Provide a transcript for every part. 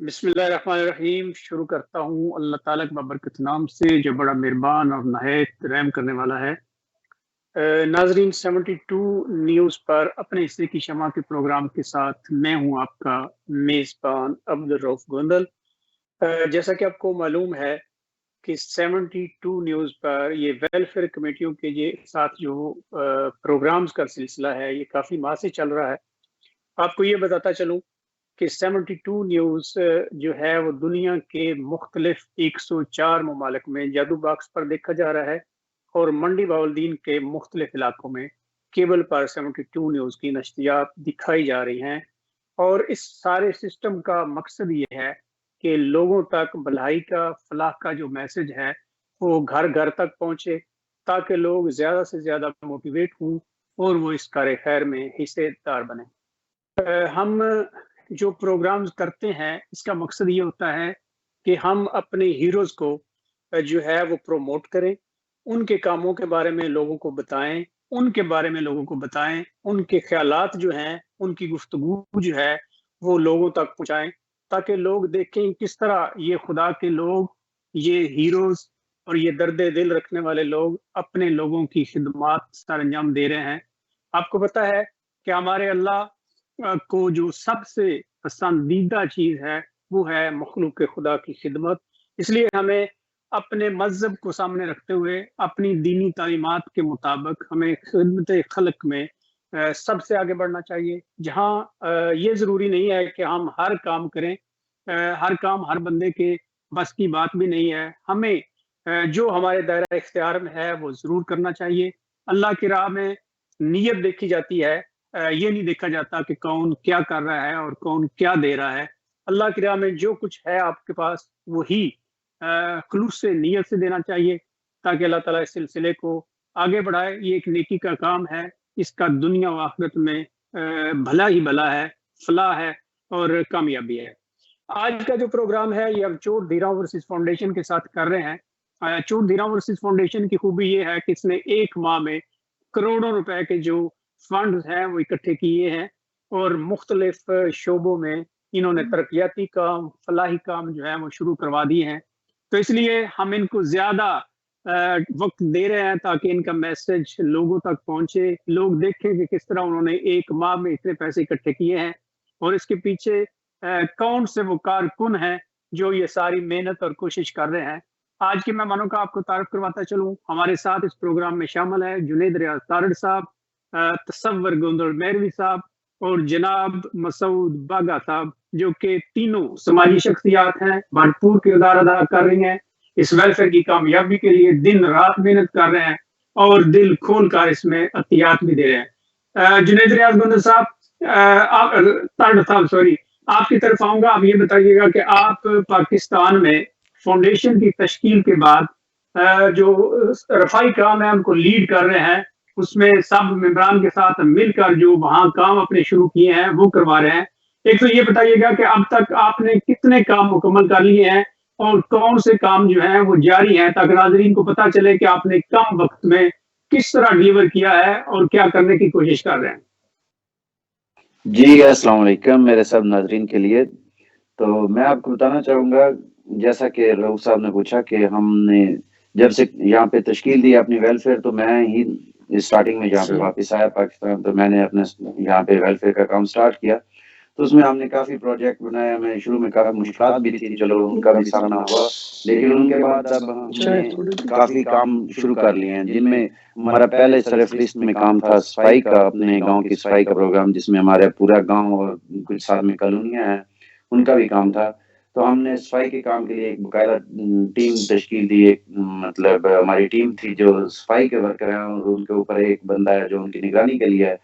بسم اللہ الرحمن الرحیم. شروع کرتا ہوں اللہ تعالیٰ کے بابرکت نام سے جو بڑا مہربان اور نہایت رحم کرنے والا ہے. ناظرین، 72 نیوز پر اپنے حصے کی شمع کے پروگرام کے ساتھ میں ہوں آپ کا میزبان عبدالرؤف گوندل. جیسا کہ آپ کو معلوم ہے کہ 72 نیوز پر یہ ویلفیئر کمیٹیوں کے ساتھ جو پروگرامز کا سلسلہ ہے یہ کافی ماہ سے چل رہا ہے. آپ کو یہ بتاتا چلوں کہ 72 نیوز جو ہے وہ دنیا کے مختلف 104 ممالک میں جادو باکس پر دیکھا جا رہا ہے اور منڈی باولدین کے مختلف علاقوں میں کیبل پر 72 نیوز کی نشریات دکھائی جا رہی ہیں. اور اس سارے سسٹم کا مقصد یہ ہے کہ لوگوں تک بھلائی کا، فلاح کا جو میسج ہے وہ گھر گھر تک پہنچے تاکہ لوگ زیادہ سے زیادہ موٹیویٹ ہوں اور وہ اس کار خیر میں حصے دار بنیں. ہم جو پروگرامز کرتے ہیں اس کا مقصد یہ ہوتا ہے کہ ہم اپنے ہیروز کو جو ہے وہ پروموٹ کریں، ان کے کاموں کے بارے میں لوگوں کو بتائیں، ان کے بارے میں لوگوں کو بتائیں، ان کے خیالات جو ہیں، ان کی گفتگو جو ہے وہ لوگوں تک پہنچائیں تاکہ لوگ دیکھیں کس طرح یہ خدا کے لوگ، یہ ہیروز اور یہ درد دل رکھنے والے لوگ اپنے لوگوں کی خدمات سر انجام دے رہے ہیں. آپ کو پتہ ہے کہ ہمارے اللہ کو جو سب سے پسندیدہ چیز ہے وہ ہے مخلوق خدا کی خدمت. اس لیے ہمیں اپنے مذہب کو سامنے رکھتے ہوئے اپنی دینی تعلیمات کے مطابق ہمیں خدمت خلق میں سب سے آگے بڑھنا چاہیے. جہاں یہ ضروری نہیں ہے کہ ہم ہر کام کریں، ہر کام ہر بندے کے بس کی بات بھی نہیں ہے. ہمیں جو ہمارے دائرہ اختیار میں ہے وہ ضرور کرنا چاہیے. اللہ کی راہ میں نیت دیکھی جاتی ہے، یہ نہیں دیکھا جاتا کہ کون کیا کر رہا ہے اور کون کیا دے رہا ہے. اللہ کی راہ میں جو کچھ ہے آپ کے پاس وہی خلوص سے، نیت سے دینا چاہیے تاکہ اللہ تعالیٰ اس سلسلے کو آگے بڑھائے. یہ ایک نیکی کا کام ہے، اس کا دنیا و آخرت میں بھلا ہی بھلا ہے، فلاح ہے اور کامیابی ہے. آج کا جو پروگرام ہے یہ ہم چور دھیراؤں ورسز فاؤنڈیشن کے ساتھ کر رہے ہیں. چور دھیراؤں ورسز فاؤنڈیشن کی خوبی یہ ہے کہ اس نے ایک ماہ میں کروڑوں روپے کے جو فنڈز ہیں وہ اکٹھے کیے ہیں اور مختلف شعبوں میں انہوں نے ترقیاتی کام، فلاحی کام جو ہے وہ شروع کروا دیے ہیں. تو اس لیے ہم ان کو زیادہ وقت دے رہے ہیں تاکہ ان کا میسج لوگوں تک پہنچے، لوگ دیکھیں کہ کس طرح انہوں نے ایک ماہ میں اتنے پیسے اکٹھے کیے ہیں اور اس کے پیچھے کون سے وہ کارکن ہیں جو یہ ساری محنت اور کوشش کر رہے ہیں. آج کے مہمانوں کا آپ کو تعارف کرواتا چلوں. ہمارے ساتھ اس پروگرام میں شامل ہے جنید ریاض تارڑ صاحب، تصور گوندل میروی صاحب اور جناب مسعود باگا صاحب، جو کہ تینوں سماجی شخصیات ہیں، بھرپور کردار ادا کر رہی ہیں اس ویلفیئر کی کامیابی کے لیے، دن رات محنت کر رہے ہیں اور دل کھول کر اس میں عطیات بھی دے رہے ہیں. جنید ریاض گوندل صاحب، تارڑ صاحب سوری، آپ کی طرف آؤں گا. آپ یہ بتائیے گا کہ آپ پاکستان میں فاؤنڈیشن کی تشکیل کے بعد جو رفائی کام ہے ان کو لیڈ کر رہے ہیں، اس میں سب ممبران کے ساتھ مل کر جو وہاں کام اپنے شروع کیے ہیں وہ کروا رہے ہیں. ایک تو یہ بتائیے گا کہ اب تک آپ نے کتنے کام مکمل کر لیے ہیں اور کون سے کام جو ہیں وہ جاری ہیں تاکہ ناظرین کو پتہ چلے کہ آپ نے کم وقت میں کس طرح ڈیلیور کیا ہے اور کیا کرنے کی کوشش کر رہے ہیں. جی السلام علیکم میرے سب ناظرین کے لیے. تو میں آپ کو بتانا چاہوں گا، جیسا کہ رؤوف صاحب نے پوچھا کہ ہم نے جب سے یہاں پہ تشکیل دی اپنی ویلفیئر، تو میں ہی اسٹارٹنگ میں جہاں پہ واپس آیا پاکستان تو میں نے اپنے یہاں پہ ویلفیئر کا کام سٹارٹ کیا. تو اس میں ہم نے کافی پروجیکٹ بنایا. میں شروع میں کافی مشکلات بھی تھی، چلو ان کا بھی سامنا ہوا، لیکن ان کے بعد اب ہم نے کافی کام شروع کر لیے ہیں، جن میں ہمارا پہلے سرفہرست میں کام تھا صفائی کا، اپنے گاؤں کی صفائی کا پروگرام، جس میں ہمارے پورا گاؤں اور کچھ ساتھ میں کالونیاں ہیں ان کا بھی کام تھا. تو ہم نے صفائی کے کام کے لیے ایک باقاعدہ ٹیم تشکیل دی. ایک مطلب ہماری ٹیم تھی جو صفائی کے ورکر ہیں اور ان کے اوپر ایک بندہ ہے جو ان کی نگرانی کے لیے ہے.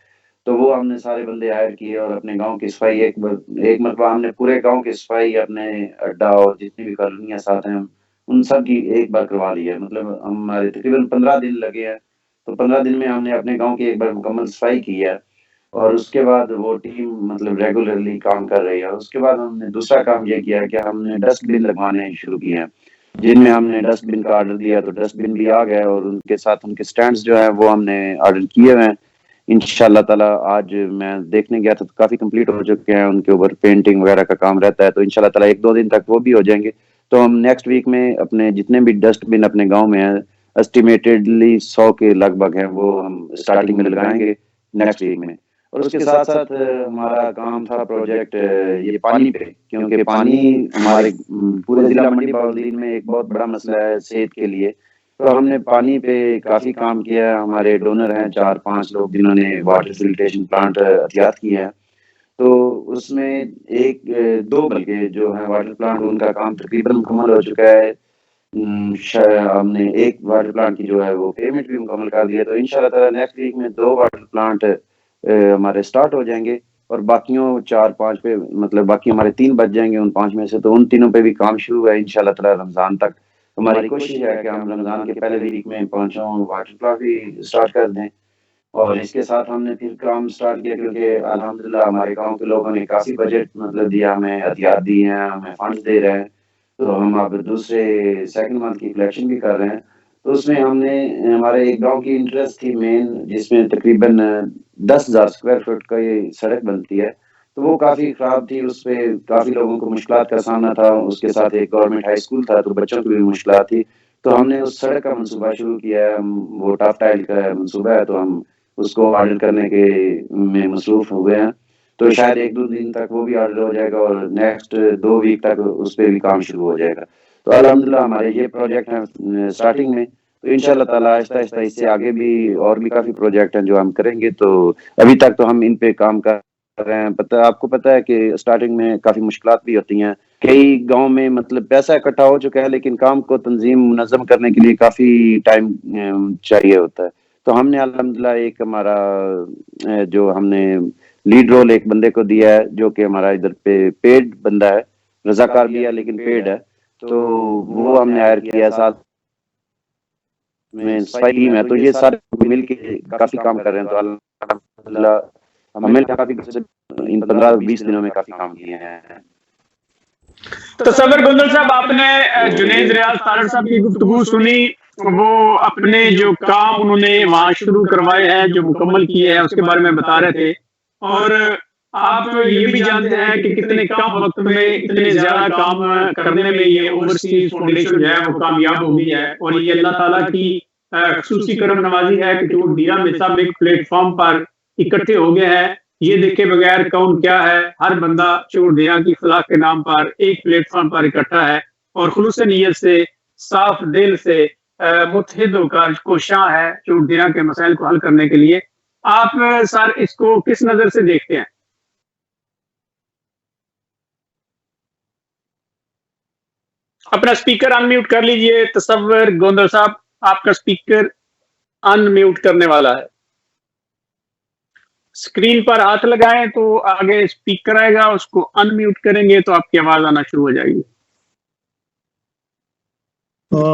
تو وہ ہم نے سارے بندے ہائر کیے اور اپنے گاؤں کی صفائی ایک مرتبہ ہم نے پورے گاؤں کی صفائی اپنے اڈا اور جتنی بھی کالونیاں ساتھ ہیں ان سب کی ایک بار کروا لی ہے. مطلب ہمارے تقریباً 15 دن لگے ہیں. تو 15 دن میں ہم نے اپنے گاؤں کی ایک بار مکمل صفائی کی ہے اور اس کے بعد وہ ٹیم مطلب ریگولرلی کام کر رہی ہے. اس کے بعد ہم نے دوسرا کام یہ کیا کہ ہم نے ڈسٹ بن لگوانے شروع کیے ہیں، جن میں ہم نے ڈسٹ بن کا آرڈر دیا تو ڈسٹ بن بھی آ گئے اور ان کے ساتھ ان کے سٹینڈز جو ہیں وہ ہم نے آرڈر کیے ہوئے ہیں. انشاءاللہ تعالی آج میں دیکھنے گیا تھا تو کافی کمپلیٹ ہو چکے ہیں، ان کے اوپر پینٹنگ وغیرہ کا کام رہتا ہے، تو انشاءاللہ تعالی 1-2 دن تک وہ بھی ہو جائیں گے. تو ہم نیکسٹ ویک میں اپنے جتنے بھی ڈسٹ بن اپنے گاؤں میں ہیں اسٹیمیٹڈلی 100 کے لگ بھگ ہیں، وہ ہم اسٹارٹنگ میں لگائیں گے نیکسٹ ویک میں. اور اس کے ساتھ ساتھ ہمارا کام تھا پروجیکٹ یہ پانی پہ، کیونکہ پانی ہمارے پورے ضلع منڈی بہاولدین میں ایک بہت بڑا مسئلہ ہے صحت کے لیے. تو ہم نے پانی پہ کافی کام کیا ہے. ہمارے ڈونر ہیں 4-5 لوگ جنہوں نے واٹر فلٹریشن پلانٹ احتیاط کیا ہے. تو اس میں ایک 2 بلکہ جو ہے واٹر پلانٹ ان کا کام تقریباً مکمل ہو چکا ہے. ہم نے ایک واٹر پلانٹ کی جو ہے وہ پیمنٹ بھی مکمل کر دی ہے. تو انشاءاللہ تعالی نیکسٹ ویک میں 2 واٹر پلانٹ ہمارے سٹارٹ ہو جائیں گے، اور باقیوں 4-5 پہ مطلب باقی ہمارے 3 بچ جائیں گے ان 5 میں سے. تو ان تینوں پہ بھی کام شروع ہے انشاءاللہ تعالی رمضان تک. ہماری کوشش ہے کہ ہم رمضان کے پہلے ویک میں 5 واٹر پلانٹ بھی سٹارٹ کر دیں. اور اس کے ساتھ ہم نے پھر کام سٹارٹ کیا، کیونکہ الحمدللہ ہمارے گاؤں کے لوگوں نے کافی بجٹ مطلب دیا، ہمیں عطیات دی ہیں، ہمیں فنڈز دے رہے ہیں. تو ہم اب دوسرے سیکنڈ منتھ کی کلیکشن بھی کر رہے ہیں. تو اس میں ہم نے ہمارے ایک گاؤں کی انٹرسٹ تھی مین، جس میں تقریباً 10,000 اسکوائر فٹ کا یہ سڑک بنتی ہے. تو وہ کافی خراب تھی، اس پہ کافی لوگوں کو مشکلات کا سامنا تھا. اس کے ساتھ ایک گورنمنٹ ہائی اسکول تھا، تو بچوں کی بھی مشکلات تھی. تو ہم نے اس سڑک کا منصوبہ شروع کیا ہے. وہ ٹاپ ٹائل کا منصوبہ ہے، تو ہم اس کو آرڈر کرنے کے میں مصروف ہوئے ہیں. تو شاید 1-2 دن تک وہ بھی آرڈر ہو جائے گا، اور نیکسٹ 2 ویک تک اس پہ بھی کام شروع ہو جائے گا. تو الحمدللہ ہمارے یہ پروجیکٹ ہیں سٹارٹنگ میں. تو انشاءاللہ تعالی آہستہ آہستہ اس سے آگے بھی اور بھی کافی پروجیکٹ ہیں جو ہم کریں گے. تو ابھی تک تو ہم ان پہ کام کر رہے ہیں. آپ کو پتہ ہے کہ سٹارٹنگ میں کافی مشکلات بھی ہوتی ہیں. کئی گاؤں میں مطلب پیسہ اکٹھا ہو چکا ہے، لیکن کام کو تنظیم منظم کرنے کے لیے کافی ٹائم چاہیے ہوتا ہے. تو ہم نے الحمدللہ ایک ہمارا جو ہم نے لیڈ رول ایک بندے کو دیا ہے، جو کہ ہمارا ادھر پہ پیڈ بندہ ہے، رضاکار بھی ہے لیکن پیڈ ہے. تو وہ ہم نے ہائر کیا. ساتھ میں صفائی ٹیم ہے. تو یہ سارے مل کے کافی کام کر رہے ہیں. تو الحمدللہ ہمیں کافی ان 15-20 دنوں میں کافی کام کیے ہیں. تصور گندل صاحب، آپ نے جنید ریاض طارڑ صاحب کی گفتگو سنی. وہ اپنے جو کام انہوں نے وہاں شروع کروائے ہیں، جو مکمل کیے ہیں، اس کے بارے میں بتا رہے تھے. اور آپ یہ بھی جانتے ہیں کہ کتنے کم وقت میں اتنے زیادہ کام کرنے میں یہ اوورسیز فاؤنڈیشن جو ہے وہ کامیاب ہو گئی ہے. اور یہ اللہ تعالیٰ کی خصوصی کرم نوازی ہے کہ جو ڈیرا میں سب ایک پلیٹ فارم پر اکٹھے ہو گئے ہیں. یہ دیکھے بغیر کون کیا ہے، ہر بندہ چور ڈیرا کی فلاح کے نام پر ایک پلیٹ فارم پر اکٹھا ہے، اور خلوص نیت سے، صاف دل سے متحد ہو کر کوشاں ہے چور ڈیرا کے مسائل کو حل کرنے کے لیے. آپ سر اس کو کس نظر سے دیکھتے ہیں؟ اپنا سپیکر ان میوٹ کر لیجئے. تصور گوندل صاحب، آپ کا سپیکر ان میوٹ کرنے والا ہے. اسکرین پر ہاتھ لگائیں تو آگے اسپیکر آئے گا، اس کو ان میوٹ کریں گے تو آپ کی آواز آنا شروع ہو جائے گی.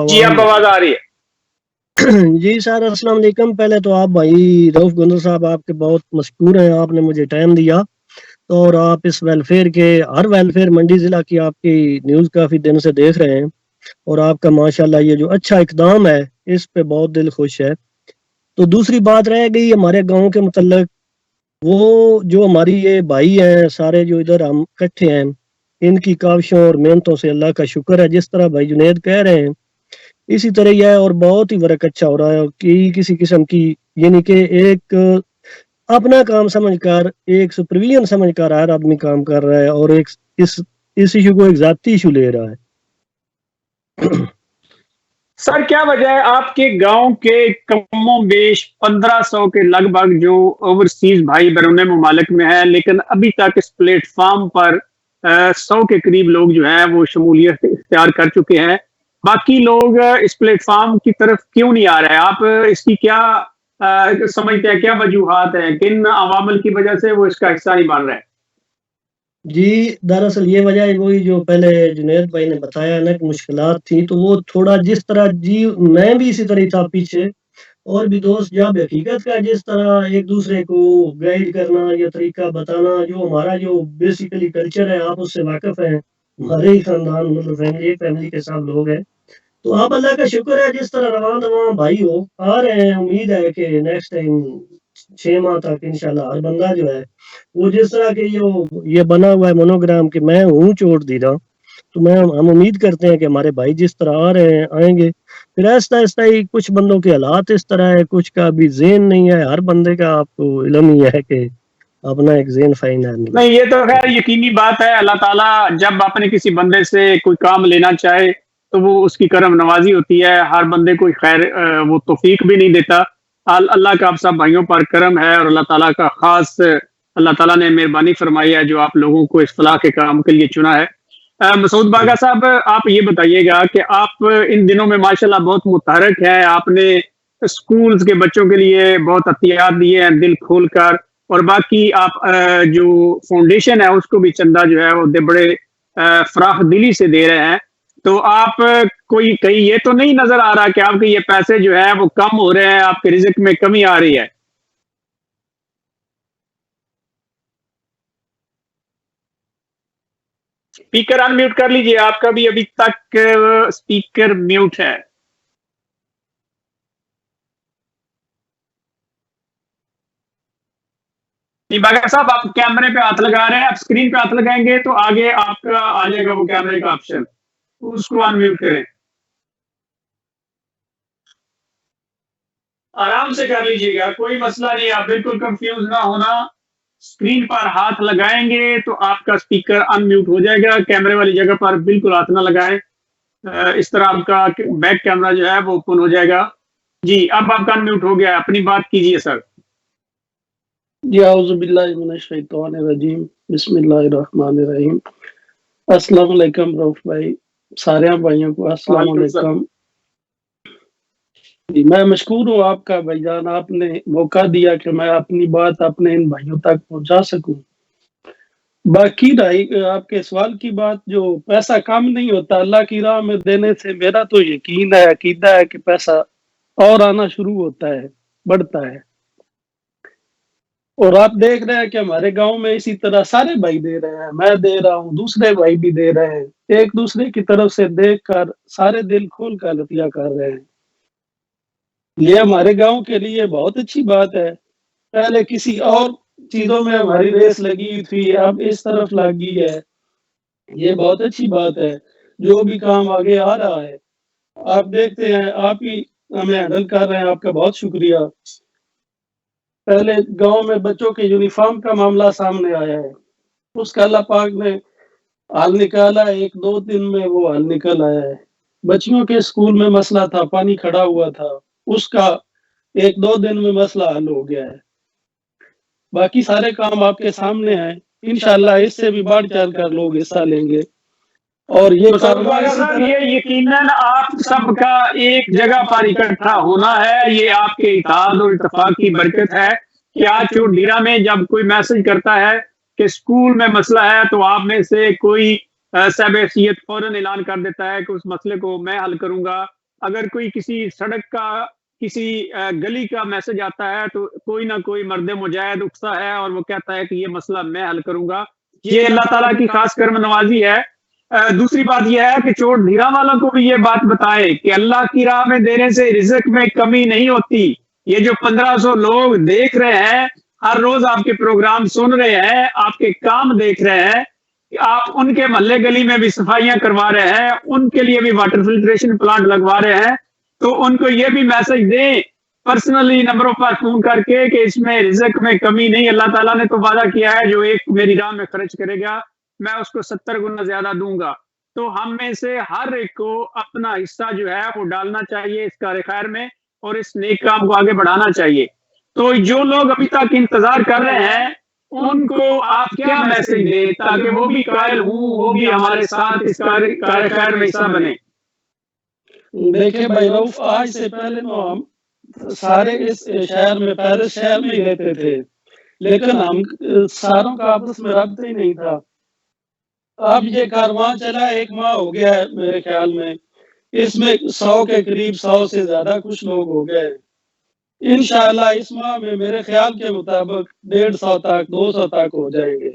جی اب آواز آ رہی ہے. جی سر، السلام علیکم. پہلے تو آپ بھائی رؤف گندل صاحب آپ کے بہت مشکور ہیں، آپ نے مجھے ٹائم دیا. اور آپ اس ویلفیئر کے ہر ویلفیئر منڈی ضلع کی آپ کی نیوز کافی دن سے دیکھ رہے ہیں، اور آپ کا ماشاءاللہ یہ جو اچھا اقدام ہے اس پہ بہت دل خوش ہے. تو دوسری بات رہ گئی ہمارے گاؤں کے متعلق، وہ جو ہماری یہ بھائی ہیں سارے جو ادھر ہم اکٹھے ہیں، ان کی کاوشوں اور محنتوں سے اللہ کا شکر ہے. جس طرح بھائی جنید کہہ رہے ہیں اسی طرح یہ ہے، اور بہت ہی ورک اچھا ہو رہا ہے کہ کسی قسم کی یعنی کہ ایک اپنا کام سمجھ کر، ایک سپرویژن سمجھ کر ہر آدمی کام کر رہا ہے، اور ایک اس ایشو کو ایک ذاتی ایشو لے رہا ہے. سر کیا وجہ ہے آپ کے گاؤں کے کم و بیش 1500 کے لگ بھگ جو اوورسیز بھائی بیرون ممالک میں ہیں، لیکن ابھی تک اس پلیٹ فارم پر 100 کے قریب لوگ جو ہیں وہ شمولیت اختیار کر چکے ہیں، باقی لوگ اس پلیٹ فارم کی طرف کیوں نہیں آ رہے؟ آپ اس کی کیا سمجھتے ہیں، کیا وجوہات ہیں، کن عوامل کی وجہ سے وہ اس کا حصہ نہیں بن رہے؟ جی دراصل یہ وجہ ہے وہی جو پہلے جنید بھائی نے بتایا نا کہ مشکلات تھی، تو وہ تھوڑا جس طرح جی میں بھی اسی طرح تھا پیچھے، اور بھی دوست جب حقیقت کا جس طرح ایک دوسرے کو گائیڈ کرنا یا طریقہ بتانا، جو ہمارا جو بیسیکلی کلچر ہے آپ اس سے واقف ہیں، ہمارے ہی خاندان مطلب فیملی کے ساتھ لوگ ہیں. تو آپ اللہ کا شکر ہے جس طرح رواں دواں بھائی ہو آ رہے ہیں، امید ہے کہ نیکسٹ ٹائم 6 ماہ تک انشاءاللہ ہر بندہ جو ہے وہ جس طرح کہ یہ بنا ہوا ہے مونوگرام کہ میں ہوں چوٹ دی رہا، تو ہم امید کرتے ہیں کہ ہمارے بھائی جس طرح آ رہے ہیں آئیں گے، پھر آہستہ آہستہ ہی کچھ بندوں کے حالات اس طرح ہے، کچھ کا بھی ذہن نہیں ہے، ہر بندے کا آپ کو علم ہی ہے کہ اپنا ایک ذہن فائن ہے نہیں، یہ تو خیر یقینی بات ہے، اللہ تعالیٰ جب اپنے کسی بندے سے کوئی کام لینا چاہے تو وہ اس کی کرم نوازی ہوتی ہے، ہر بندے کو خیر وہ توفیق بھی نہیں دیتا۔ اللہ کا آپ سب بھائیوں پر کرم ہے، اور اللہ تعالیٰ کا خاص اللہ تعالیٰ نے مہربانی فرمائی ہے جو آپ لوگوں کو اصلاح کے کام کے لیے چنا ہے۔ مسعود باغا صاحب، آپ یہ بتائیے گا کہ آپ ان دنوں میں ماشاءاللہ بہت متحرک ہیں، آپ نے اسکولز کے بچوں کے لیے بہت عطیات دیے ہیں دل کھول کر، اور باقی آپ جو فاؤنڈیشن ہے اس کو بھی چندہ جو ہے وہ بڑے فراخ دلی سے دے رہے ہیں، تو آپ کوئی کہیں یہ تو نہیں نظر آ رہا کہ آپ کے یہ پیسے جو ہے وہ کم ہو رہے ہیں، آپ کے رزق میں کمی آ رہی ہے؟ اسپیکر ان میوٹ کر لیجئے، آپ کا بھی ابھی تک اسپیکر میوٹ ہے۔ نہیں باغا صاحب، آپ کیمرے پہ ہاتھ لگا رہے ہیں، آپ اسکرین پہ ہاتھ لگائیں گے تو آگے آپ کا آ جائے گا وہ کیمرے کا آپشن، اس کو ان میوٹ کریں، آرام سے کر لیجئے گا، کوئی مسئلہ نہیں، آپ بالکل کنفیوز نہ ہونا، اسکرین پر ہاتھ لگائیں گے تو آپ کا اسپیکر ان میوٹ ہو جائے گا، کیمرے والی جگہ پر بالکل ہاتھ نہ لگائیں، اس طرح آپ کا بیک کیمرہ جو ہے وہ اوپن ہو جائے گا۔ جی اب آپ کا ان میوٹ ہو گیا، اپنی بات کیجئے سر۔ جی اعوذ باللہ من الشیطان الرجیم، بسم اللہ الرحمن الرحیم۔ السلام علیکم روف بھائی، سارے بھائیوں کو السلام علیکم۔ جی میں مشکور ہوں آپ کا بھائی جان، آپ نے موقع دیا کہ میں اپنی بات اپنے ان بھائیوں تک پہنچا سکوں۔ باقی رہی آپ کے سوال کی بات، جو پیسہ کم نہیں ہوتا اللہ کی راہ میں دینے سے، میرا تو یقین ہے، عقیدہ ہے کہ پیسہ اور آنا شروع ہوتا ہے، بڑھتا ہے، اور آپ دیکھ رہے ہیں کہ ہمارے گاؤں میں اسی طرح سارے بھائی دے رہے ہیں، میں دے رہا ہوں، دوسرے بھائی بھی دے رہے ہیں، ایک دوسرے کی طرف سے دیکھ کر سارے دل کھول کر عطیہ کر رہے ہیں۔ یہ ہمارے گاؤں کے لیے بہت اچھی بات ہے، پہلے کسی اور چیزوں میں ہماری ریس لگی تھی، اب اس طرف لگی ہے، یہ بہت اچھی بات ہے۔ جو بھی کام آگے آ رہا ہے آپ دیکھتے ہیں، آپ ہی ہمیں ہینڈل کر رہے ہیں، آپ کا بہت شکریہ۔ پہلے گاؤں میں بچوں کے یونیفارم کا معاملہ سامنے آیا ہے، اس کا اللہ پاک نے حل نکالا، 1-2 دن میں وہ حل نکل آیا ہے۔ بچیوں کے اسکول میں مسئلہ تھا، پانی کھڑا ہوا تھا، اس کا 1-2 دن میں مسئلہ حل ہو گیا ہے۔ باقی سارے کام آپ کے سامنے ہیں، انشاءاللہ اس سے بھی بڑھ چڑھ کر لوگ حصہ لیں گے، اور یہ یقیناً آپ سب کا ایک جگہ پر اکٹھا ہونا ہے، یہ آپ کے اتحاد اور اتفاق کی برکت ہے کہ آج چوٹ ڈیرا میں جب کوئی میسج کرتا ہے کہ اسکول میں مسئلہ ہے تو آپ میں سے کوئی صاحب حیثیت فوراً اعلان کر دیتا ہے کہ اس مسئلے کو میں حل کروں گا۔ اگر کوئی کسی سڑک کا کسی گلی کا میسج آتا ہے تو کوئی نہ کوئی مرد مجاہد اکسا ہے اور وہ کہتا ہے کہ یہ مسئلہ میں حل کروں گا۔ یہ اللہ تعالیٰ کی خاص کرم نوازی ہے۔ دوسری بات یہ ہے کہ چوٹ دھیرا والوں کو بھی یہ بات بتائے کہ اللہ کی راہ میں دینے سے رزق میں کمی نہیں ہوتی۔ یہ جو 1500 لوگ دیکھ رہے ہیں، ہر روز آپ کے پروگرام سن رہے ہیں، آپ کے کام دیکھ رہے ہیں، آپ ان کے محلے گلی میں بھی صفائیاں کروا رہے ہیں، ان کے لیے بھی واٹر فلٹریشن پلانٹ لگوا رہے ہیں، تو ان کو یہ بھی میسج دیں پرسنلی نمبروں پر فون کر کے کہ اس میں رزق میں کمی نہیں، اللہ تعالیٰ نے تو وعدہ کیا ہے جو ایک میری راہ میں خرچ کرے گا میں اس کو 70 گنا زیادہ دوں گا۔ تو ہم میں سے ہر ایک کو اپنا حصہ جو ہے وہ ڈالنا چاہیے اس کار خیر میں، اور اس نیک کام کو آگے بڑھانا چاہیے۔ تو جو لوگ ابھی تک انتظار کر رہے ہیں ان کو آپ کیا میسج دیں تاکہ وہ بھی قائل ہوں، وہ بھی ہمارے ساتھ اس کار خیر میں حصہ بنے؟ دیکھیں بھائی روف، آج سے پہلے ہم سارے اس شہر میں، پیرس شہر میں ہی رہتے تھے، لیکن ہم ساروں کا آپس میں رابطہ ہی نہیں تھا۔ اب یہ کاروان چلا 1 ماہ ہو گیا ہے میرے خیال میں، اس میں 100 کے قریب، 100 سے زیادہ کچھ لوگ ہو گئے۔ انشاءاللہ اس ماہ میں میرے خیال کے مطابق 150 تک، 200 تک ہو جائیں گے۔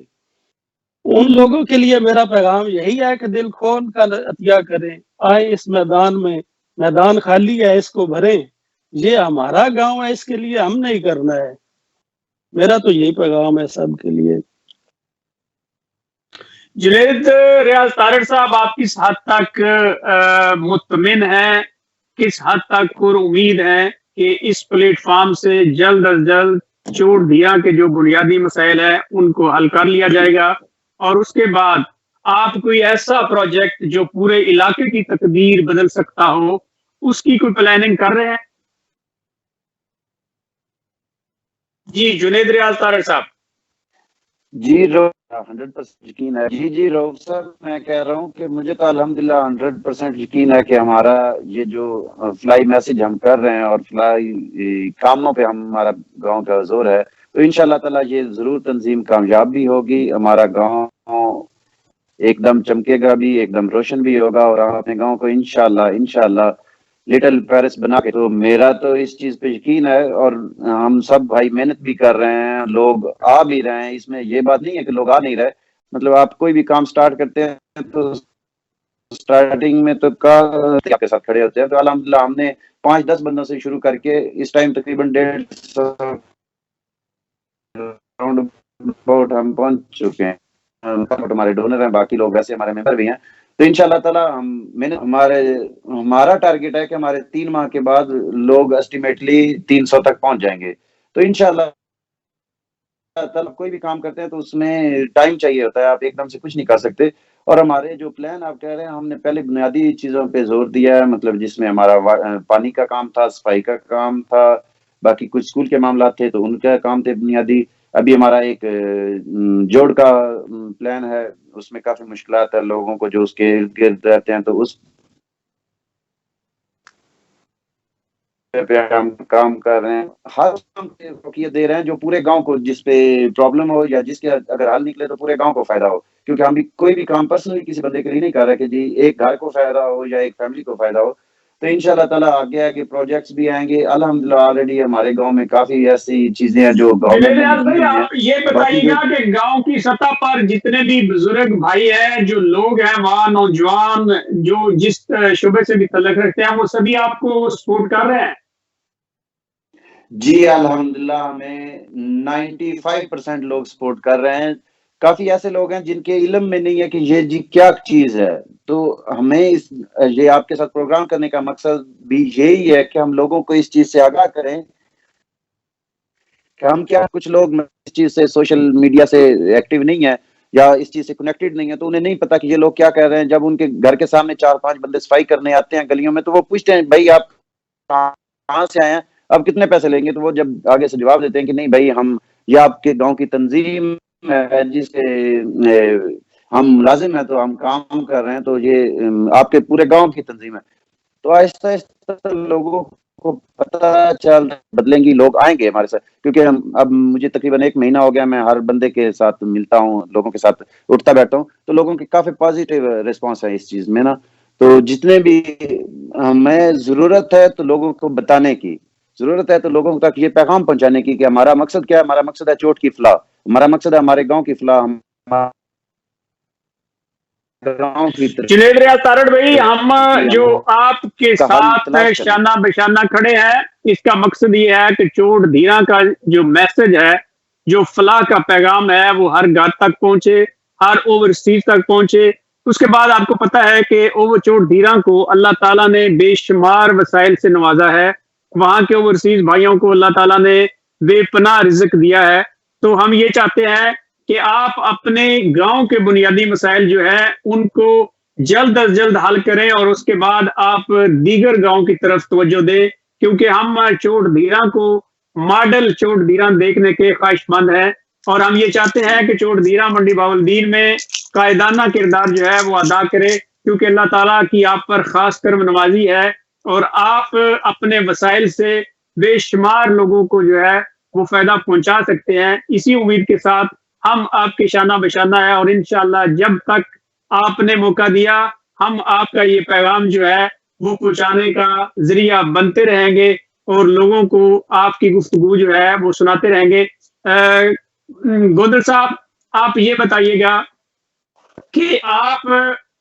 ان لوگوں کے لیے میرا پیغام یہی ہے کہ دل کھول کر عطیہ کریں، آئے اس میدان میں، میدان خالی ہے اس کو بھریں، یہ ہمارا گاؤں ہے، اس کے لیے ہم نہیں کرنا ہے۔ میرا تو یہی پیغام ہے سب کے لیے۔ جنید ریاض طارڑ صاحب، آپ کس حد تک مطمئن ہیں، کس حد تک پر امید ہیں کہ اس پلیٹ فارم سے جلد از جلد چوڑ دیا کے جو بنیادی مسائل ہیں ان کو حل کر لیا جائے گا، اور اس کے بعد آپ کوئی ایسا پروجیکٹ جو پورے علاقے کی تقدیر بدل سکتا ہو اس کی کوئی پلاننگ کر رہے ہیں؟ جی جنید ریاض طارڑ صاحب۔ جی 100% یقین ہے۔ جی رؤف صاحب، میں کہہ رہا ہوں کہ مجھے تو الحمدللہ 100% یقین ہے کہ ہمارا یہ جو فلائی میسج ہم کر رہے ہیں اور فلائی کاموں پہ ہمارا گاؤں کا زور ہے، تو انشاءاللہ تعالی یہ ضرور تنظیم کامیاب بھی ہوگی، ہمارا گاؤں ایک دم چمکے گا بھی، ایک دم روشن بھی ہوگا، اور ہم اپنے گاؤں کو انشاءاللہ لٹل پیرس بنا کے، تو میرا تو اس چیز پہ یقین ہے، اور ہم سب بھائی محنت بھی کر رہے ہیں، لوگ آ بھی رہے ہیں، اس میں یہ بات نہیں ہے کہ لوگ آ نہیں رہے، مطلب آپ کوئی بھی کام سٹارٹ کرتے ہیں تو سٹارٹنگ میں تو آپ کے ساتھ کھڑے ہوتے ہیں، تو الحمدللہ ہم نے 5-10 بندوں سے شروع کر کے اس ٹائم تقریباً 150 ہم پہنچ چکے ہیں، ہمارے ڈونر ہیں، باقی لوگ ویسے ہمارے ممبر بھی ہیں، تو انشاءاللہ تعالی ہمارا ٹارگٹ ہے کہ ہمارے 3 ماہ کے بعد لوگ اسٹیمیٹلی 300 تک پہنچ جائیں گے، تو انشاءاللہ کوئی بھی کام کرتے ہیں تو اس میں ٹائم چاہیے ہوتا ہے، آپ ایک دم سے کچھ نہیں کر سکتے، اور ہمارے جو پلان آپ کہہ رہے ہیں، ہم نے پہلے بنیادی چیزوں پہ زور دیا ہے، مطلب جس میں ہمارا پانی کا کام تھا، صفائی کا کام تھا، باقی کچھ اسکول کے معاملات تھے تو ان کا کام تھے بنیادی، ابھی ہمارا ایک جوڑ کا پلان ہے، اس میں کافی مشکلات ہے لوگوں کو جو اس کے ارد گرد رہتے ہیں، تو اس پہ ہم کام کر رہے ہیں، ہر کام پہ فوقیت دے رہے ہیں جو پورے گاؤں کو، جس پہ پرابلم ہو یا جس کے اگر حل نکلے تو پورے گاؤں کو فائدہ ہو، کیونکہ ہم بھی کوئی بھی کام پرسنلی کسی بندے کے لیے نہیں کر رہے کہ جی ایک گھر کو فائدہ ہو یا ایک فیملی کو فائدہ ہو، تو انشاءاللہ تعالیٰ آگے پروجیکٹس بھی آئیں گے، الحمدللہ آلریڈی ہمارے گاؤں میں کافی ایسی چیزیں ہیں جو گورنمنٹ نے بھائی بنائی ہیں، آپ یہ بتائیے گا کہ گاؤں کی سطح پر جتنے بھی بزرگ بھائی ہیں، جو لوگ ہیں وہاں، نوجوان جو جس شعبے سے بھی تعلق رکھتے ہیں، وہ سبھی آپ کو سپورٹ کر رہے ہیں؟ جی الحمدللہ ہمیں 95% لوگ سپورٹ کر رہے ہیں، کافی ایسے لوگ ہیں جن کے علم میں نہیں ہے کہ یہ جی کیا چیز ہے، تو ہمیں یہ آپ کے ساتھ پروگرام کرنے کا مقصد بھی یہی ہے کہ ہم لوگوں کو اس چیز سے آگاہ کریں کہ ہم کیا، کچھ لوگ اس چیز سے سوشل میڈیا سے ایکٹیو نہیں ہے یا اس چیز سے کنیکٹڈ نہیں ہے، تو انہیں نہیں پتا کہ یہ لوگ کیا کہہ رہے ہیں، جب ان کے گھر کے سامنے 4-5 بندے صفائی کرنے آتے ہیں گلیوں میں، تو وہ پوچھتے ہیں بھائی آپ کہاں سے آئے ہیں، اب کتنے پیسے لیں گے، تو وہ جب آگے سے جواب دیتے ہیں کہ نہیں بھائی ہم یہ آپ کے گاؤں کی تنظیم ہے جس سے ہم ملازم ہیں، تو ہم کام کر رہے ہیں، تو یہ آپ کے پورے گاؤں کی تنظیم ہے، تو آہستہ آہستہ لوگوں کو پتہ چل بدلیں گی، لوگ آئیں گے ہمارے ساتھ، کیونکہ اب مجھے تقریباً 1 مہینہ ہو گیا، میں ہر بندے کے ساتھ ملتا ہوں، لوگوں کے ساتھ اٹھتا بیٹھتا ہوں، تو لوگوں کی کافی پازیٹیو ریسپانس ہے اس چیز میں نا، تو جتنے بھی ہمیں ضرورت ہے تو لوگوں کو بتانے کی ضرورت ہے، تو لوگوں تک یہ پیغام پہنچانے کی کہ ہمارا مقصد کیا ہے، ہمارا مقصد ہے چوٹ کی فلاح، ہمارا مقصد ہے ہمارے گاؤں کی فلاح، گاؤں کی جنید ریاض طارڑ بھائی، ہم جو آپ کے کا حل ساتھ تلاش کرنا۔ شانہ بشانہ کھڑے ہیں، اس کا مقصد یہ ہے کہ چوٹ دھیرا کا جو میسج ہے، جو فلاح کا پیغام ہے، وہ ہر گھر تک پہنچے، ہر اوورسیز تک پہنچے۔ اس کے بعد آپ کو پتہ ہے کہ چوٹ دھیرا کو اللہ تعالیٰ نے بے شمار وسائل سے نوازا ہے، وہاں کے اوورسیز بھائیوں کو اللہ تعالیٰ نے بے پناہ رزق دیا ہے، تو ہم یہ چاہتے ہیں کہ آپ اپنے گاؤں کے بنیادی مسائل جو ہے ان کو جلد از جلد حل کریں، اور اس کے بعد آپ دیگر گاؤں کی طرف توجہ دیں، کیونکہ ہم چوٹ دھیرا کو ماڈل چوٹ دھیرا دیکھنے کے خواہش مند ہیں، اور ہم یہ چاہتے ہیں کہ چوٹ دھیرا منڈی باولدین میں قائدانہ کردار جو ہے وہ ادا کرے، کیونکہ اللہ تعالیٰ کی آپ پر خاص کرم نوازی ہے، اور آپ اپنے وسائل سے بے شمار لوگوں کو جو ہے وہ فائدہ پہنچا سکتے ہیں۔ اسی امید کے ساتھ ہم آپ کے شانہ بشانہ ہیں، اور انشاءاللہ جب تک آپ نے موقع دیا ہم آپ کا یہ پیغام جو ہے وہ پہنچانے کا ذریعہ بنتے رہیں گے، اور لوگوں کو آپ کی گفتگو جو ہے وہ سناتے رہیں گے۔ گودر صاحب، آپ یہ بتائیے گا کہ آپ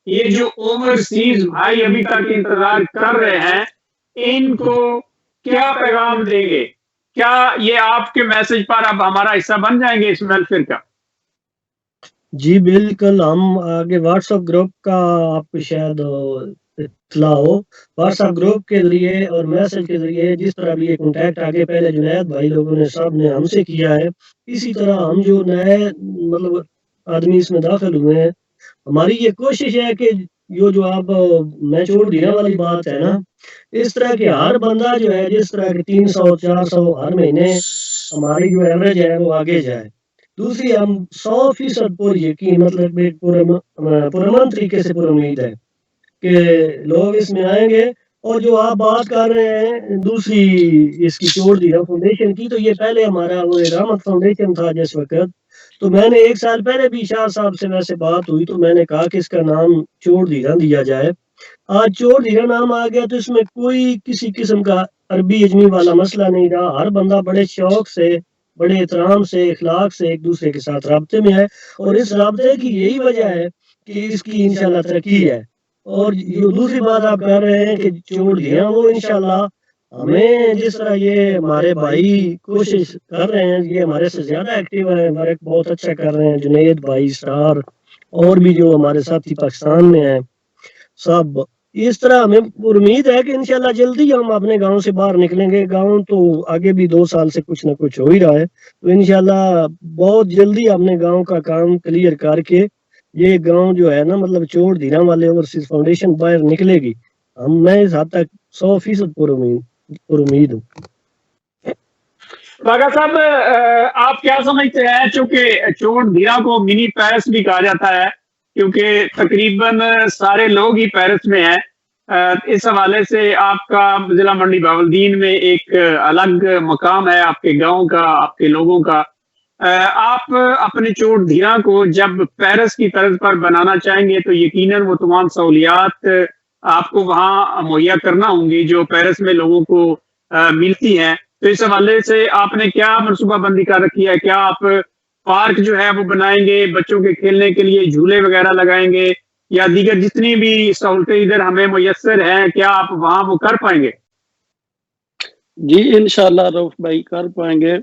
یہ جو اوورسیز بھائی ابھی تک انتظار کر رہے ہیں، ان کو کیا پیغام دیں گے؟ کیا یہ آپ کے میسج پر اب ہمارا حصہ بن جائیں گے اس ویلفیئر کا؟ جی بالکل، ہم آگے واٹس ایپ گروپ کا آپ کو شاید اطلاع ہو، واٹس ایپ گروپ کے ذریعے اور میسج کے ذریعے جس طرح بھی یہ کانٹیکٹ آگے پہلے جنید بھائی لوگوں نے سب نے ہم سے کیا ہے، اسی طرح ہم جو نئے مطلب آدمی اس میں داخل ہوئے ہیں، ہماری یہ کوشش ہے کہ جو آپ میں چھوڑ دیا والی بات ہے نا، اس طرح کے ہر بندہ جو ہے جس طرح کے 300-400 ہر مہینے ہماری جو ایوریج ہے وہ آگے جائے۔ دوسری، ہم 100% پر یقین مطلب ایک پرامن طریقے سے پر امید ہے کہ لوگ اس میں آئیں گے۔ اور جو آپ بات کر رہے ہیں دوسری اس کی چھوڑ دی فاؤنڈیشن کی، تو یہ پہلے ہمارا وہ رحمت فاؤنڈیشن تھا جس وقت، تو میں نے 1 سال پہلے بھی شاہ صاحب سے ویسے بات ہوئی تو میں نے کہا کہ اس کا نام چور دیرا دیا جائے۔ آج چور دیرا نام آ گیا تو اس میں کوئی کسی قسم کا عربی اجمی والا مسئلہ نہیں رہا، ہر بندہ بڑے شوق سے بڑے احترام سے اخلاق سے ایک دوسرے کے ساتھ رابطے میں ہے، اور اس رابطے کی یہی وجہ ہے کہ اس کی انشاءاللہ ترقی ہے۔ اور جو دوسری بات آپ کر رہے ہیں کہ چھوڑ دیا، وہ انشاءاللہ ہمیں جس طرح یہ ہمارے بھائی کوشش کر رہے ہیں، یہ ہمارے سے زیادہ ایکٹیو ہیں، ہمارے بہت اچھا کر رہے ہیں، جنید بھائی اسٹار اور بھی جو ہمارے ساتھی پاکستان میں ہیں سب، اس طرح ہمیں امید ہے کہ انشاءاللہ جلدی ہم اپنے گاؤں سے باہر نکلیں گے۔ گاؤں تو آگے بھی 2 سال سے کچھ نہ کچھ ہو ہی رہا ہے، تو انشاءاللہ بہت جلدی اپنے گاؤں کا کام کلیئر کر کے یہ گاؤں جو ہے نا مطلب چور دھیرا والے اوورسیز فاؤنڈیشن باہر نکلے گی۔ میں اس حد تک 100% پر امید ہوں۔ باغا صاحب، آپ کیا سمجھتے ہیں، چونکہ چور دھیرا کو منی پیرس بھی کہا جاتا ہے کیونکہ تقریباً سارے لوگ ہی پیرس میں ہیں، اس حوالے سے آپ کا ضلع منڈی بہاولدین میں ایک الگ مقام ہے آپ کے گاؤں کا، آپ کے لوگوں کا۔ آپ اپنے چور دھیرا کو جب پیرس کی طرز پر بنانا چاہیں گے تو یقیناً وہ تمام سہولیات آپ کو وہاں مہیا کرنا ہوں گی جو پیرس میں لوگوں کو ملتی ہیں۔ تو اس حوالے سے آپ نے کیا منصوبہ بندی کر رکھی ہے؟ کیا آپ پارک جو ہے وہ بنائیں گے، بچوں کے کھیلنے کے لیے جھولے وغیرہ لگائیں گے، یا دیگر جتنی بھی سہولتیں ادھر ہمیں میسر ہیں کیا آپ وہاں وہ کر پائیں گے؟ جی انشاءاللہ رؤف بھائی کر پائیں گے۔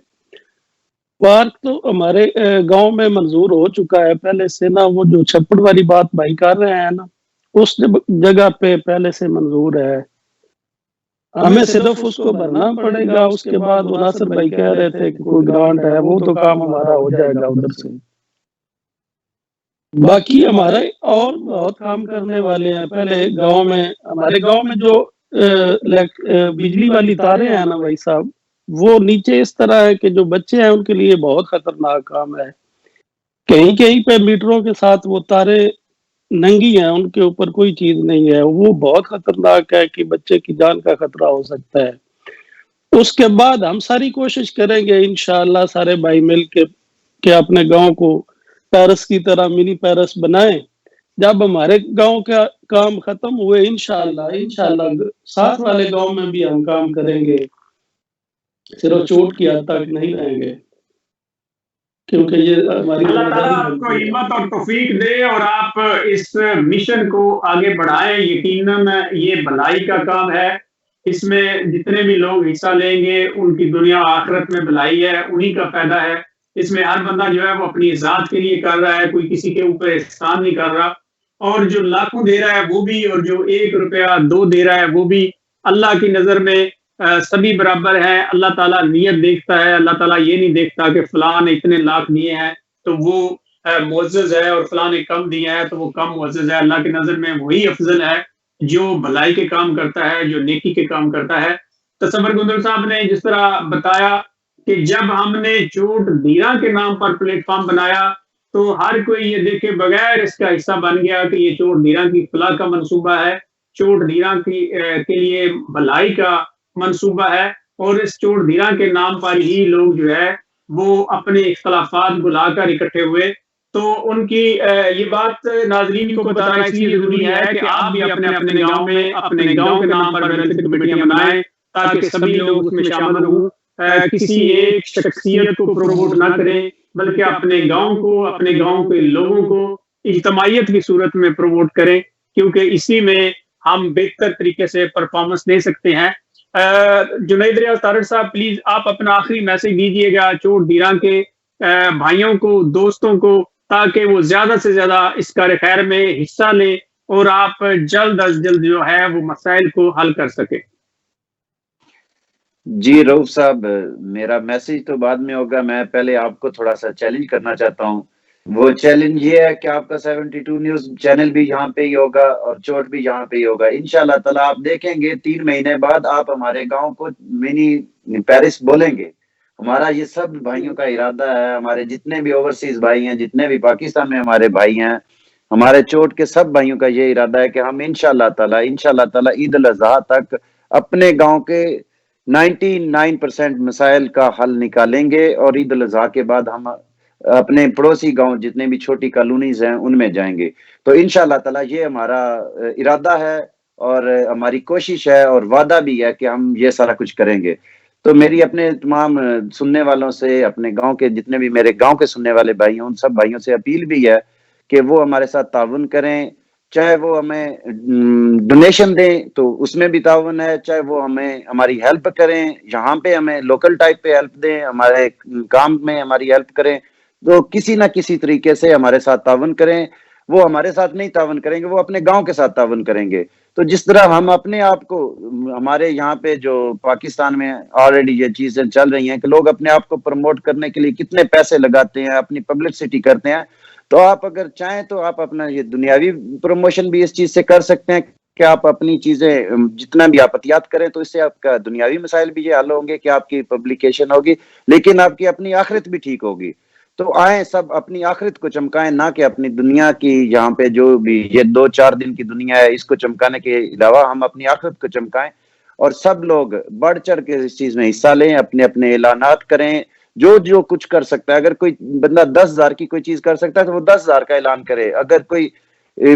پارک تو ہمارے گاؤں میں منظور ہو چکا ہے پہلے سے نا، وہ جو چھپڑ والی بات بھائی کر رہے ہیں نا، اس جگہ پہ پہلے سے منظور ہے، ہمیں صرف اس کو بھرنا پڑے گا۔ اس کے بعد وہ ناصر بھائی کہہ رہے تھے کہ کوئی گرانٹ ہے، وہ تو کام ہمارا ہو جائے گا ادھر سے۔ باقی ہمارے اور بہت کام کرنے والے ہیں۔ پہلے گاؤں میں ہمارے گاؤں میں جو بجلی والی تاریں ہیں نا بھائی صاحب، وہ نیچے اس طرح ہے کہ جو بچے ہیں ان کے لیے بہت خطرناک کام ہے۔ کہیں کہیں پہ میٹروں کے ساتھ وہ تارے ننگی ہیں، ان کے اوپر کوئی چیز نہیں ہے، وہ بہت خطرناک ہے کہ بچے کی جان کا خطرہ ہو سکتا ہے۔ اس کے بعد ہم ساری کوشش کریں گے انشاءاللہ سارے بھائی مل کے کہ اپنے گاؤں کو پیرس کی طرح منی پیرس بنائیں۔ جب ہمارے گاؤں کا کام ختم ہوئے انشاءاللہ ساتھ والے گاؤں میں بھی ہم کام کریں گے، صرف چوٹ کی حد تک نہیں رہیں گے، کیونکہ یہ ہماری اللہ تعالیٰ آپ کو ہمت اور توفیق دے اور آپ اس مشن کو آگے بڑھائیں۔ یقیناً یہ بھلائی کا کام ہے، اس میں جتنے بھی لوگ حصہ لیں گے ان کی دنیا آخرت میں بھلائی ہے، انہی کا فائدہ ہے۔ اس میں ہر بندہ جو ہے وہ اپنی ذات کے لیے کر رہا ہے، کوئی کسی کے اوپر احسان نہیں کر رہا، اور جو لاکھوں دے رہا ہے وہ بھی، اور جو 1 روپیہ 2 دے رہا ہے وہ بھی، اللہ کی نظر میں سبھی برابر ہیں۔ اللہ تعالیٰ نیت دیکھتا ہے، اللہ تعالیٰ یہ نہیں دیکھتا کہ فلاں نے اتنے لاکھ دیے ہیں تو وہ معزز ہے اور فلاں نے کم دیے ہیں تو وہ کم معزز ہے۔ اللہ کی نظر میں وہی افضل ہے جو بھلائی کے کام کرتا ہے، جو نیکی کے کام کرتا ہے۔ تصور گندر صاحب نے جس طرح بتایا کہ جب ہم نے چوٹ دھیرا کے نام پر پلیٹ فارم بنایا تو ہر کوئی یہ دیکھے بغیر اس کا حصہ بن گیا کہ یہ چوٹ دھیرا کی فلاح کا منصوبہ ہے، چوٹ دھیرا کے لیے بھلائی کا منصوبہ ہے، اور اس چوٹ دھیرا کے نام پر ہی لوگ جو ہے وہ اپنے اختلافات بلا کر اکٹھے ہوئے۔ تو ان کی یہ بات ناظرین کو بتانا اس لیے ضروری ہے کہ آپ بھی اپنے اپنے گاؤں میں اپنے گاؤں کے نام پر ویلفیئر کمیٹیاں بنائیں تاکہ سبھی لوگ اس میں شامل ہوں، کسی ایک شخصیت کو پروموٹ نہ کریں بلکہ اپنے گاؤں کو، اپنے گاؤں کے لوگوں کو اجتماعیت کی صورت میں پروموٹ کریں، کیونکہ اسی میں ہم بہتر طریقے سے پرفارمنس دے سکتے ہیں۔ جنید ریاض طارق صاحب پلیز آپ اپنا آخری میسج دیجیے گا چوٹ دیران کے بھائیوں کو، دوستوں کو، تاکہ وہ زیادہ سے زیادہ اس کار خیر میں حصہ لیں اور آپ جلد از جلد جو ہے وہ مسائل کو حل کر سکیں۔ جی رؤف صاحب، میرا میسج تو بعد میں ہوگا، میں پہلے آپ کو تھوڑا سا چیلنج کرنا چاہتا ہوں۔ وہ چیلنج یہ ہے کہ آپ کا 72 نیوز چینل بھی یہاں پہ ہی ہوگا اور چوٹ بھی یہاں پہ ہی ہوگا انشاءاللہ تعالی۔ آپ دیکھیں گے 3 مہینے بعد آپ ہمارے گاؤں کو منی پیرس بولیں گے۔ ہمارا یہ سب بھائیوں کا ارادہ ہے، ہمارے جتنے بھی اوورسیز بھائی ہیں، جتنے بھی پاکستان میں ہمارے بھائی ہیں، ہمارے چوٹ کے سب بھائیوں کا یہ ارادہ ہے کہ ہم انشاءاللہ تعالی عید الاضحیٰ تک اپنے گاؤں کے 99% مسائل کا حل نکالیں گے، اور عید الاضحیٰ کے بعد ہم اپنے پڑوسی گاؤں جتنے بھی چھوٹی کالونیز ہیں ان میں جائیں گے۔ تو انشاءاللہ تعالی یہ ہمارا ارادہ ہے اور ہماری کوشش ہے اور وعدہ بھی ہے کہ ہم یہ سارا کچھ کریں گے۔ تو میری اپنے تمام سننے والوں سے، اپنے گاؤں کے جتنے بھی میرے گاؤں کے سننے والے بھائی ہیں، ان سب بھائیوں سے اپیل بھی ہے کہ وہ ہمارے ساتھ تعاون کریں، چاہے وہ ہمیں ڈونیشن دیں تو اس میں بھی تعاون ہے، چاہے وہ ہمیں ہماری ہیلپ کریں، یہاں پہ ہمیں لوکل ٹائپ پہ ہیلپ دیں، ہمارے کام میں ہماری ہیلپ کریں، تو کسی نہ کسی طریقے سے ہمارے ساتھ تعاون کریں۔ وہ ہمارے ساتھ نہیں تعاون کریں گے، وہ اپنے گاؤں کے ساتھ تعاون کریں گے۔ تو جس طرح ہم اپنے آپ کو، ہمارے یہاں پہ جو پاکستان میں آلریڈی یہ چیزیں چل رہی ہیں کہ لوگ اپنے آپ کو پروموٹ کرنے کے لیے کتنے پیسے لگاتے ہیں، اپنی پبلسٹی کرتے ہیں، تو آپ اگر چاہیں تو آپ اپنا یہ دنیاوی پروموشن بھی اس چیز سے کر سکتے ہیں کہ آپ اپنی چیزیں جتنا بھی آپ عطیات کریں تو اس سے آپ کا دنیاوی مسائل بھی یہ حل ہوں گے کہ آپ کی پبلیکیشن ہوگی، لیکن آپ کی اپنی آخرت بھی ٹھیک ہوگی۔ تو آئیں سب اپنی آخرت کو چمکائیں، نہ کہ اپنی دنیا کی یہاں پہ جو بھی یہ 2-4 دن کی دنیا ہے اس کو چمکانے کے علاوہ ہم اپنی آخرت کو چمکائیں، اور سب لوگ بڑھ چڑھ کے اس چیز میں حصہ لیں، اپنے اپنے اعلانات کریں، جو کچھ کر سکتا ہے۔ اگر کوئی بندہ 10,000 کی کوئی چیز کر سکتا ہے تو وہ 10,000 کا اعلان کرے، اگر کوئی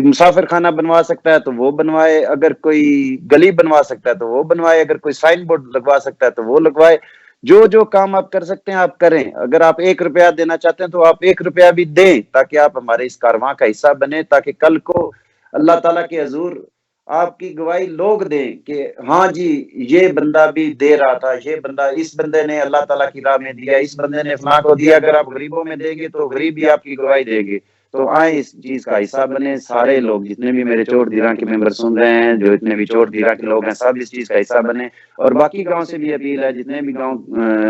مسافر خانہ بنوا سکتا ہے تو وہ بنوائے، اگر کوئی گلی بنوا سکتا ہے تو وہ بنوائے، اگر کوئی سائن بورڈ لگوا سکتا ہے تو وہ لگوائے۔ جو کام آپ کر سکتے ہیں آپ کریں۔ اگر آپ 1 روپیہ دینا چاہتے ہیں تو آپ 1 روپیہ بھی دیں، تاکہ آپ ہمارے اس کارواں کا حصہ بنیں، تاکہ کل کو اللہ تعالیٰ کے حضور آپ کی گواہی لوگ دیں کہ ہاں جی یہ بندہ بھی دے رہا تھا، یہ بندہ، اس بندے نے اللہ تعالیٰ کی راہ میں دیا، اس بندے نے فلاں کو دیا۔ اگر آپ غریبوں میں دیں گے تو غریب بھی آپ کی گواہی دے گے۔ تو آئیں اس چیز کا حصہ بنے، سارے لوگ جتنے بھی میرے چوٹ دیراں کے ممبر سن رہے ہیں، جو اتنے بھی چوٹ دیراں کے لوگ ہیں، سب اس چیز کا حصہ بنے۔ اور باقی گاؤں سے بھی اپیل ہے، جتنے بھی گاؤں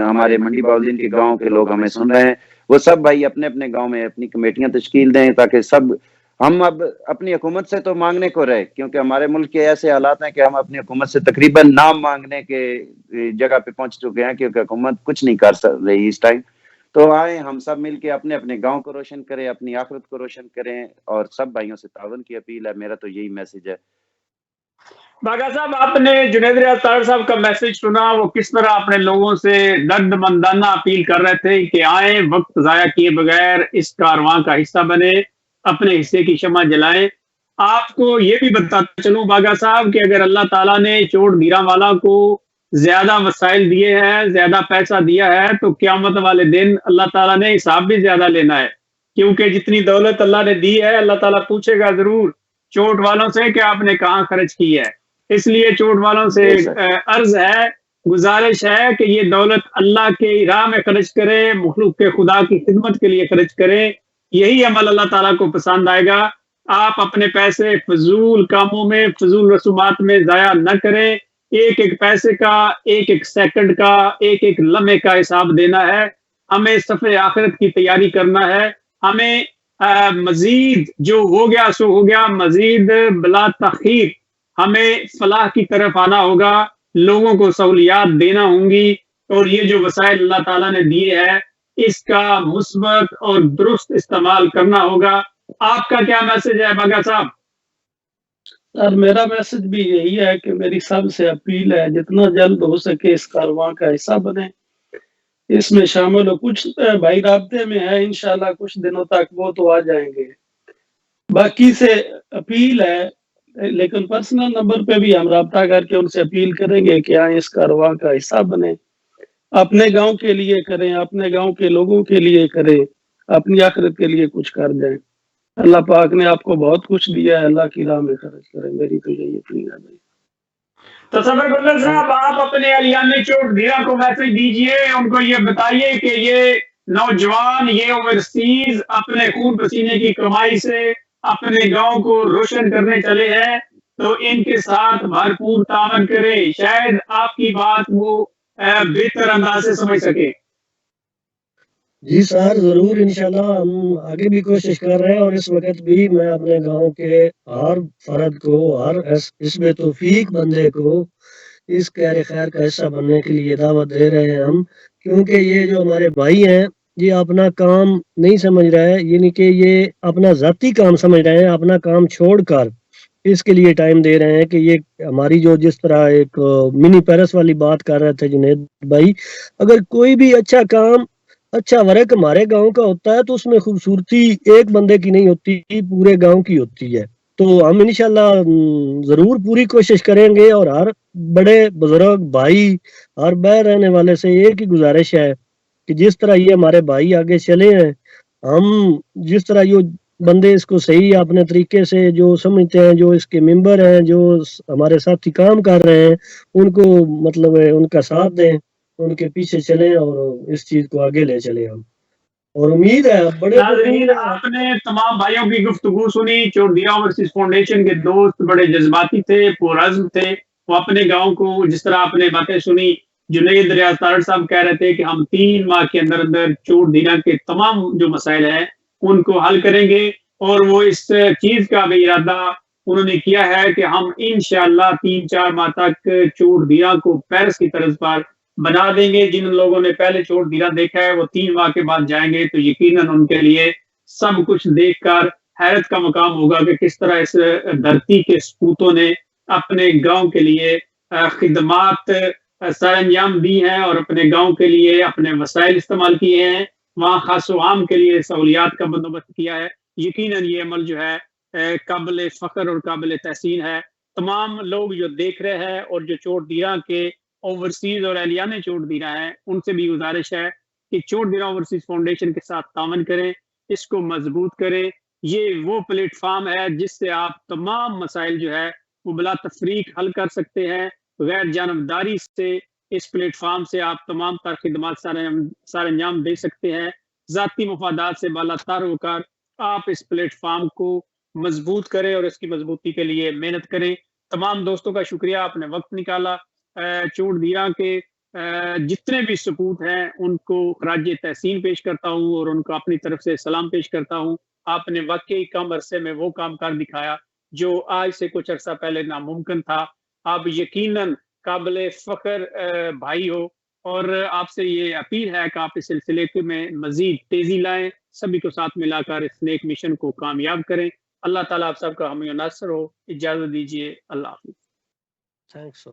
ہمارے منڈی باؤلدین کے گاؤں کے لوگ ہمیں سن رہے ہیں، وہ سب بھائی اپنے اپنے گاؤں میں اپنی کمیٹیاں تشکیل دیں، تاکہ سب ہم اب اپنی حکومت سے تو مانگنے کو رہے، کیونکہ ہمارے ملک کے ایسے حالات ہیں کہ ہم اپنی حکومت سے تقریباً نام مانگنے کے جگہ پہ پہنچ چکے ہیں، کیونکہ حکومت کچھ نہیں کر رہی اس ٹائم۔ تو آئیں ہم سب مل کے اپنے اپنے گاؤں کو روشن کریں، اپنی آخرت کو روشن کریں، اور سب بھائیوں سے تعاون کی اپیل ہے۔ میرا تو یہی میسج ہے۔ باغا صاحب، آپ نے جنید ریاض طارق صاحب کا میسج سنا، وہ کس طرح اپنے لوگوں سے درد مندانہ اپیل کر رہے تھے کہ آئیں، وقت ضائع کیے بغیر اس کارواں کا حصہ بنے، اپنے حصے کی شمع جلائیں۔ آپ کو یہ بھی بتاتا چلوں باغا صاحب کہ اگر اللہ تعالیٰ نے چوٹ دیراں والا کو زیادہ وسائل دیے ہیں، زیادہ پیسہ دیا ہے، تو قیامت والے دن اللہ تعالیٰ نے حساب بھی زیادہ لینا ہے، کیونکہ جتنی دولت اللہ نے دی ہے اللہ تعالیٰ پوچھے گا ضرور چوٹ والوں سے کہ آپ نے کہاں خرچ کی ہے۔ اس لیے چوٹ والوں سے عرض ہے، گزارش ہے کہ یہ دولت اللہ کے راہ میں خرچ کرے، مخلوق کے خدا کی خدمت کے لیے خرچ کرے، یہی عمل اللہ تعالیٰ کو پسند آئے گا۔ آپ اپنے پیسے فضول کاموں میں، فضول رسومات میں ضائع نہ کریں۔ ایک ایک پیسے کا، ایک ایک سیکنڈ کا، ایک ایک لمحے کا حساب دینا ہے۔ ہمیں صفحہ آخرت کی تیاری کرنا ہے۔ ہمیں مزید جو ہو گیا سو ہو گیا، مزید بلا تاخیر ہمیں فلاح کی طرف آنا ہوگا، لوگوں کو سہولیات دینا ہوں گی، اور یہ جو وسائل اللہ تعالیٰ نے دیے ہیں اس کا مثبت اور درست استعمال کرنا ہوگا۔ آپ کا کیا میسج ہے باغا صاحب؟ سر میرا میسج بھی یہی ہے کہ میری سب سے اپیل ہے جتنا جلد ہو سکے اس کارواں کا حصہ بنے، اس میں شامل ہو۔ کچھ بھائی رابطے میں ہے، انشاءاللہ کچھ دنوں تک وہ تو آ جائیں گے۔ باقی سے اپیل ہے، لیکن پرسنل نمبر پہ بھی ہم رابطہ کر کے ان سے اپیل کریں گے کہ آئیں اس کارواں کا حصہ بنے، اپنے گاؤں کے لیے کریں، اپنے گاؤں کے لوگوں کے لیے کریں، اپنی آخرت کے لیے کچھ کر جائیں۔ اللہ پاک نے آپ کو بہت کچھ دیا ہے، اللہ کی راہ میں خرچ کریں، میری تو یہی اپیل ہے بھائی۔ تو صبر گلر صاحب آپ اپنے الیان چوٹ دیرا کو میسج دیجئے، ان کو یہ بتائیے کہ یہ نوجوان یہ اوورسیز اپنے خون پسینے کی کمائی سے اپنے گاؤں کو روشن کرنے چلے ہیں، تو ان کے ساتھ بھرپور تعاون کرے، شاید آپ کی بات وہ بہتر انداز سے سمجھ سکے۔ جی سر ضرور انشاءاللہ ہم آگے بھی کوشش کر رہے ہیں، اور اس وقت بھی میں اپنے گاؤں کے ہر فرد کو، ہر اس میں توفیق بندے کو اس کہر خیر کا حصہ بننے کے لیے دعوت دے رہے ہیں ہم، کیونکہ یہ جو ہمارے بھائی ہیں یہ اپنا کام نہیں سمجھ رہے ہیں، یعنی کہ یہ اپنا ذاتی کام سمجھ رہے ہیں، اپنا کام چھوڑ کر اس کے لیے ٹائم دے رہے ہیں کہ یہ ہماری جو جس طرح ایک منی پیرس والی بات کر رہے تھے جنید بھائی، اگر کوئی بھی اچھا کام اچھا ورک ہمارے گاؤں کا ہوتا ہے تو اس میں خوبصورتی ایک بندے کی نہیں ہوتی، پورے گاؤں کی ہوتی ہے۔ تو ہم انشاءاللہ ضرور پوری کوشش کریں گے، اور ہر بڑے بزرگ بھائی، ہر باہر رہنے والے سے ایک ہی گزارش ہے کہ جس طرح یہ ہمارے بھائی آگے چلے ہیں، ہم جس طرح یہ بندے اس کو صحیح اپنے طریقے سے جو سمجھتے ہیں، جو اس کے ممبر ہیں، جو ہمارے ساتھی کام کر رہے ہیں، ان کو مطلب ان کا ساتھ دیں، ان کے پیچھے چلیں اور اس چیز کو آگے لے چلیں ہم، اور امید ہے بڑے ناظرین آپ نے تمام بھائیوں کی گفتگو سنی۔ چوٹ دیرا اوورسیز فاؤنڈیشن کے دوست بڑے جذباتی تھے، پرعزم تھے، وہ اپنے گاؤں کو جس طرح آپ نے باتیں سنی، جنید ریاض تارڑ صاحب کہہ رہے تھے کہ ہم 3 ماہ کے اندر اندر چوٹ دیرا کے تمام جو مسائل ہیں ان کو حل کریں گے، اور وہ اس چیز کا بھی ارادہ انہوں نے کیا ہے کہ ہم انشاءاللہ 3-4 ماہ تک چوٹ دیرا کو پیرس کی طرز پر بنا دیں گے۔ جن لوگوں نے پہلے چوٹ دیرا دیکھا ہے وہ 3 ماہ کے بعد جائیں گے تو یقیناً ان کے لیے سب کچھ دیکھ کر حیرت کا مقام ہوگا کہ کس طرح اس دھرتی کے سپوتوں نے اپنے گاؤں کے لیے خدمات سر انجام دی ہیں، اور اپنے گاؤں کے لیے اپنے وسائل استعمال کیے ہیں، وہاں خاص و عام کے لیے سہولیات کا بندوبست کیا ہے۔ یقیناً یہ عمل جو ہے قابل فخر اور قابل تحسین ہے۔ تمام لوگ جو دیکھ رہے ہیں اور جو چوٹ دیرا کے اوورسیز اور اہلیان چوٹ دیرا ہیں ان سے بھی گزارش ہے کہ چوٹ دیرا اوورسیز فاؤنڈیشن کے ساتھ تعاون کریں، اس کو مضبوط کریں۔ یہ وہ پلیٹ فارم ہے جس سے آپ تمام مسائل جو ہے وہ بلا تفریق حل کر سکتے ہیں، غیر جانبداری سے اس پلیٹ فارم سے آپ تمام تر خدمات سر انجام دے سکتے ہیں۔ ذاتی مفادات سے بالا تر ہو کر آپ اس پلیٹ فارم کو مضبوط کریں اور اس کی مضبوطی کے لیے محنت کریں۔ تمام دوستوں کا شکریہ، آپ نے وقت نکالا۔ چوٹ دیرا کے جتنے بھی سپوت ہیں ان کو خراج تحسین پیش کرتا ہوں اور ان کو اپنی طرف سے سلام پیش کرتا ہوں۔ آپ نے واقعی کم عرصے میں وہ کام کر دکھایا جو آج سے کچھ عرصہ پہلے ناممکن تھا۔ آپ یقیناً قابل فخر بھائی ہو، اور آپ سے یہ اپیل ہے کہ آپ اس سلسلے میں مزید تیزی لائیں، سبھی کو ساتھ ملا کر اس نیک مشن کو کامیاب کریں۔ اللہ تعالیٰ آپ سب کا حامی و ناصر ہو۔ اجازت دیجیے، اللہ حافظ۔ تھینکس